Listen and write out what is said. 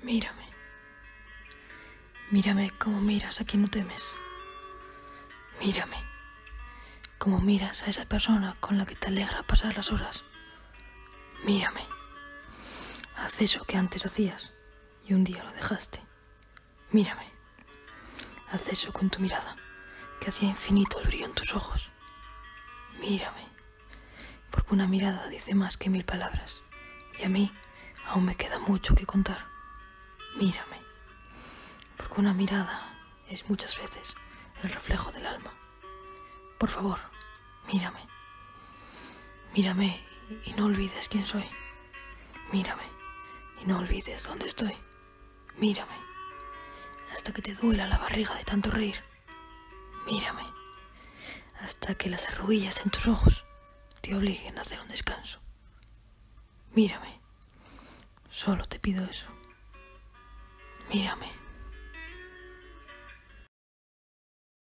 Mírame. Mírame como miras a quien no temes. Mírame como miras a esa persona con la que te alegra pasar las horas. Mírame. Haz eso que antes hacías y un día lo dejaste. Mírame. Haz eso con tu mirada, que hacía infinito el brillo en tus ojos. Mírame. Porque una mirada dice más que 1000 palabras. Y a mí aún me queda mucho que contar. Mírame. Porque una mirada es muchas veces el reflejo del alma. Por favor, mírame. Mírame y no olvides quién soy. Mírame y no olvides dónde estoy. Mírame hasta que te duela la barriga de tanto reír. Mírame hasta que las arruguillas en tus ojos te obliguen a hacer un descanso. Mírame. Solo te pido eso. Mírame.